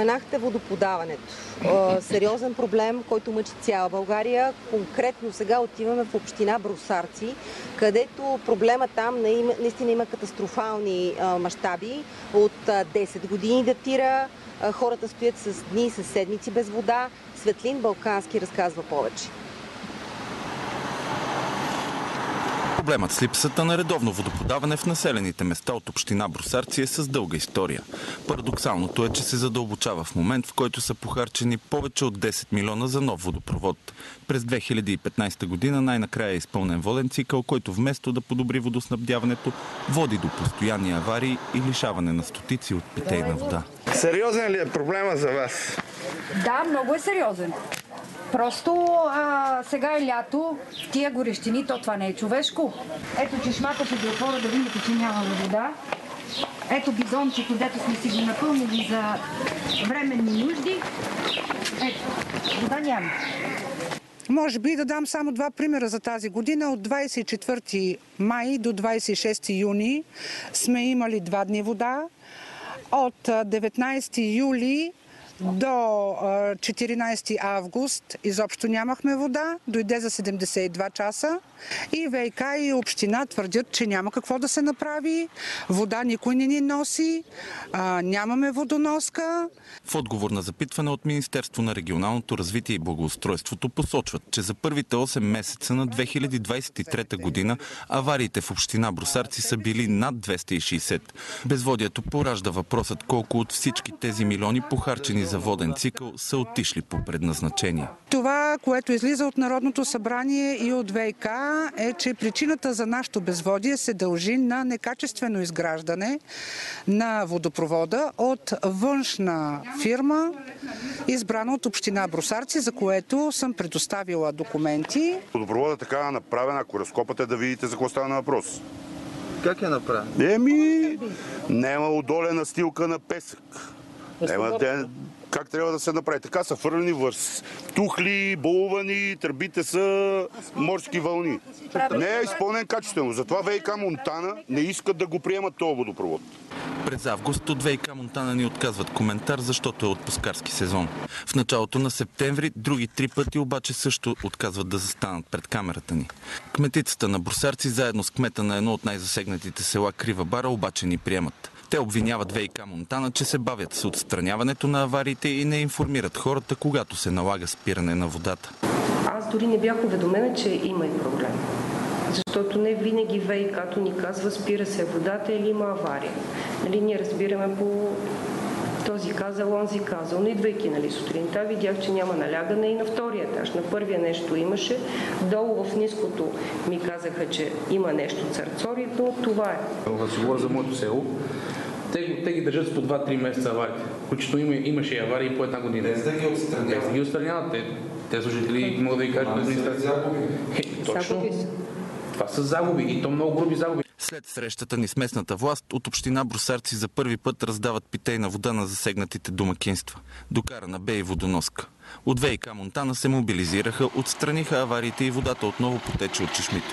Споменахте водоподаването. Сериозен проблем, който мъчи цяла България. Конкретно сега отиваме в община Брусарци, където проблема там наистина има катастрофални мащаби. От 10 години датира. Хората стоят с дни, с седмици без вода. Светлин Балкански разказва повече. Проблемът с липсата на редовно водоподаване в населените места от община Брусарци е с дълга история. Парадоксалното е, че се задълбочава в момент, в който са похарчени повече от 10 милиона за нов водопровод. През 2015 година най-накрая е изпълнен воден цикъл, който вместо да подобри водоснабдяването, води до постоянни аварии и лишаване на стотици от питейна вода. Сериозен ли е проблема за вас? Да, много е сериозен. Просто сега е лято, в тия горещини, то това не е човешко. Ето чешмата ще ви отворя да видите, че няма вода. Ето бидончето, дето сме си го напълнили за временни нужди. Ето, вода няма. Може би да дам само два примера за тази година. От 24 май до 26 юни сме имали 2 дни вода. От 19 юли до 14 август изобщо нямахме вода, дойде за 72 часа и ВиК и община твърдят, че няма какво да се направи, вода никой не ни носи, нямаме водоноска. В отговор на запитване от Министерство на регионалното развитие и благоустройството посочват, че за първите 8 месеца на 2023 година авариите в община Брусарци са били над 260. Безводието поражда въпросът колко от всички тези милиони похарчени за воден цикъл са отишли по предназначение. Това, което излиза от Народното събрание и от ВиК е, че причината за нашето безводие се дължи на некачествено изграждане на водопровода от външна фирма, избрана от община Брусарци, за което съм предоставила документи. Водопровода така направен, ако разкопате да видите за какво става на въпрос. Как е направен? Няма удолена настилка на песък. Как трябва да се направи? Така са фърлени тухли, болувани, тръбите са морски вълни. Не е изпълнен качествено. Затова ВиК Монтана не искат да го приемат този водопровод. През август от ВиК Монтана ни отказват коментар, защото е отпускарски сезон. В началото на септември други 3 пъти обаче също отказват да застанат пред камерата ни. Кметицата на Брусарци заедно с кмета на едно от най-засегнатите села Крива бара обаче ни приемат. Те обвиняват ВиК Монтана, че се бавят с отстраняването на авариите и не информират хората, когато се налага спиране на водата. Аз дори не бях уведомена, че има и проблем. Защото не винаги ВиК-то ни казва спира се водата или има авария. Ние разбираме по този казал, онзи казал. Но идвайки сутринта, видях, че няма налягане и на втория етаж. На първия нещо имаше. Долу в ниското ми казаха, че има нещо църцори, но това е. Да си говоря за моето село. Те ги държат по 2-3 месеца аварии. Включително имаше и аварии по една година. Без да ги отстраняват. Без да ги отстраняват. Те служители могат да ги кажат на администрацията. Точно. Това са загуби и то много груби загуби. След срещата ни с местната власт, от община Брусарци за първи път раздават питейна вода на засегнатите домакинства. Докарана бе и водоноска. От ВиК Монтана се мобилизираха, отстраниха авариите и водата отново потече от чешмите.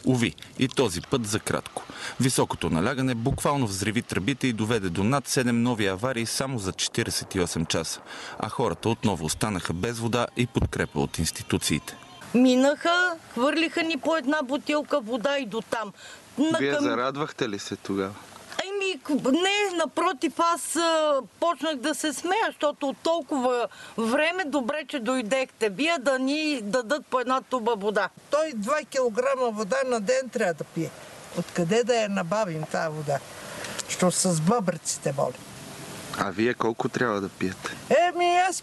Уви, и този път за кратко. Високото налягане буквално взриви тръбите и доведе до над 7 нови аварии само за 48 часа. А хората отново останаха без вода и подкрепа от институциите. Минаха, хвърлиха ни по една бутилка вода и дотам. Вие зарадвахте ли се тогава? Не, напротив, аз почнах да се смея, защото от толкова време добре, че дойдехте вие да ни дадат по една туба вода. Той 2 килограма вода на ден трябва да пие. Откъде да я набавим тази вода? Що с бъбреците боли. А вие колко трябва да пиете? Аз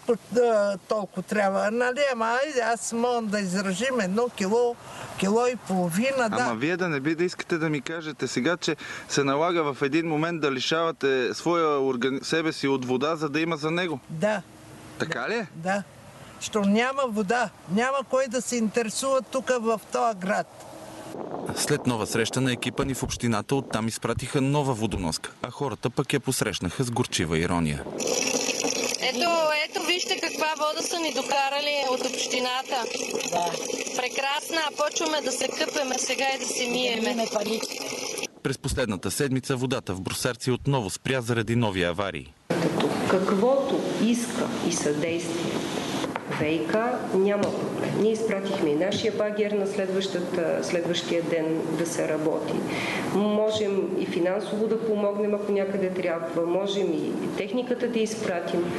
толкова трябва. Нали, айде, аз мога да изражим 1 кило, кило и половина, да. Ама вие да не би да искате да ми кажете сега, че се налага в един момент да лишавате себе си от вода, за да има за него? Да. Така ли е? Да. Що няма вода. Няма кой да се интересува тук в този град. След нова среща на екипа ни в общината, оттам изпратиха нова водоноска, а хората пък я посрещнаха с горчива ирония. Ето вижте каква вода са ни докарали от общината. Да. Прекрасна, почваме да се къпеме сега и да се миеме. През последната седмица водата в Брусарци отново спря заради нови аварии. Каквото иска и съдействие ВиК, няма проблем. Ние изпратихме и нашия багер на следващия ден да се работи. Можем и финансово да помогнем, ако някъде трябва. Можем и техниката да изпратим.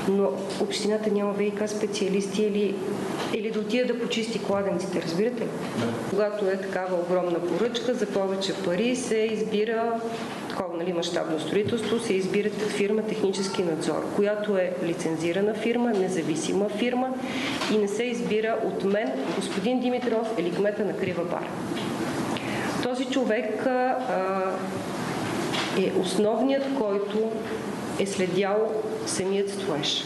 Но общината няма ВиК специалисти или да отида да почисти кладенците. Разбирате ли? Когато е такава огромна поръчка, за повече пари се избира такова мащабно строителство, се избира фирма технически надзор, която е лицензирана фирма, независима фирма и не се избира от мен, господин Димитров или кмета на Крива Бара. Този човек е основният, който е следял самият строеж.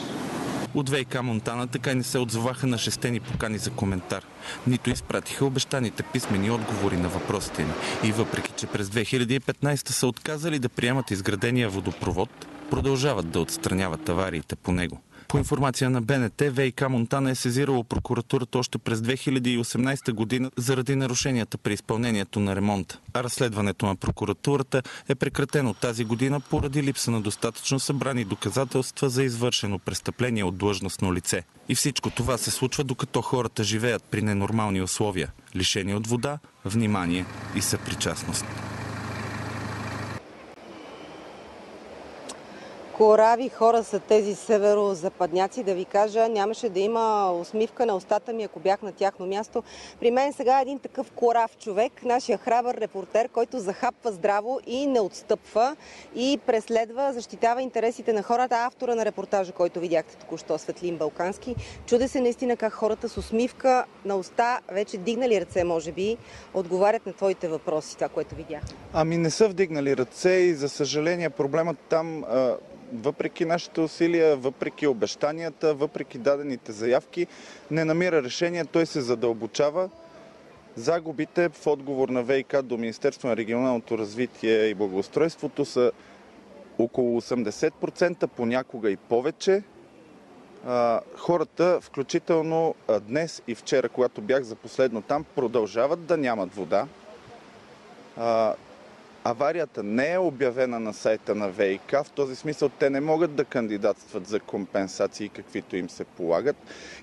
От ВиК Монтана така и не се отзоваха на 6 ни покани за коментар. Нито изпратиха обещаните писмени отговори на въпросите им. И въпреки, че през 2015 са отказали да приемат изградения водопровод, продължават да отстраняват авариите по него. По информация на БНТ, ВиК Монтана е сезирало прокуратурата още през 2018 година заради нарушенията при изпълнението на ремонта. А разследването на прокуратурата е прекратено тази година поради липса на достатъчно събрани доказателства за извършено престъпление от длъжностно лице. И всичко това се случва докато хората живеят при ненормални условия, лишени от вода, внимание и съпричастност. Корави хора са тези северозападняци, да ви кажа, нямаше да има усмивка на устата ми, ако бях на тяхно място. При мен сега е един такъв корав човек, нашия храбър репортер, който захапва здраво и не отстъпва и преследва, защитава интересите на хората. Автора на репортажа, който видяхте току-що, Светлин Балкански, чуде се наистина как хората с усмивка на уста, вече дигнали ръце, може би, отговарят на твоите въпроси, това, което видях. Ами не са вдигнали ръце и за съжаление проблемът там, въпреки нашите усилия, въпреки обещанията, въпреки дадените заявки, не намира решение, той се задълбочава. Загубите в отговор на ВиК до Министерство на регионалното развитие и благоустройството са около 80%, понякога и повече. Хората, включително днес и вчера, когато бях за последно там, продължават да нямат вода. Аварията не е обявена на сайта на ВиК, в този смисъл те не могат да кандидатстват за компенсации, каквито им се полагат.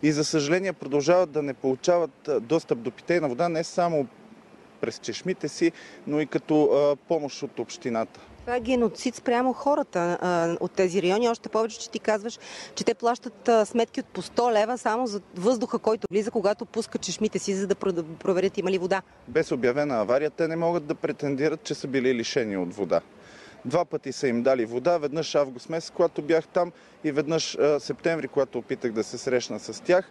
И за съжаление продължават да не получават достъп до питейна вода не само през чешмите си, но и като помощ от общината. Това е геноцид спрямо хората от тези райони. Още повече, че ти казваш, че те плащат сметки от по 100 лева само за въздуха, който влиза, когато пускат чешмите си, за да проверят има ли вода. Без обявена авария те не могат да претендират, че са били лишени от вода. 2 пъти са им дали вода, веднъж август месец, когато бях там, и веднъж септември, когато опитах да се срещна с тях.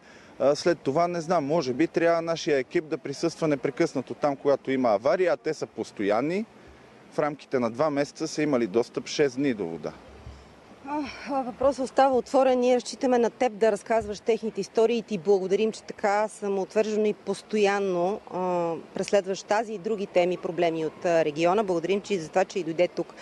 След това не знам, може би трябва нашия екип да присъства непрекъснато там, когато има авария, а те са постоянни. В рамките на 2 месеца са имали достъп 6 дни до вода. Въпросът остава отворен. Ние разчитаме на теб да разказваш техните истории и ти благодарим, че така самоотвържено и постоянно преследваш тази и други теми, проблеми от региона. Благодарим, че и за това, че и дойде тук.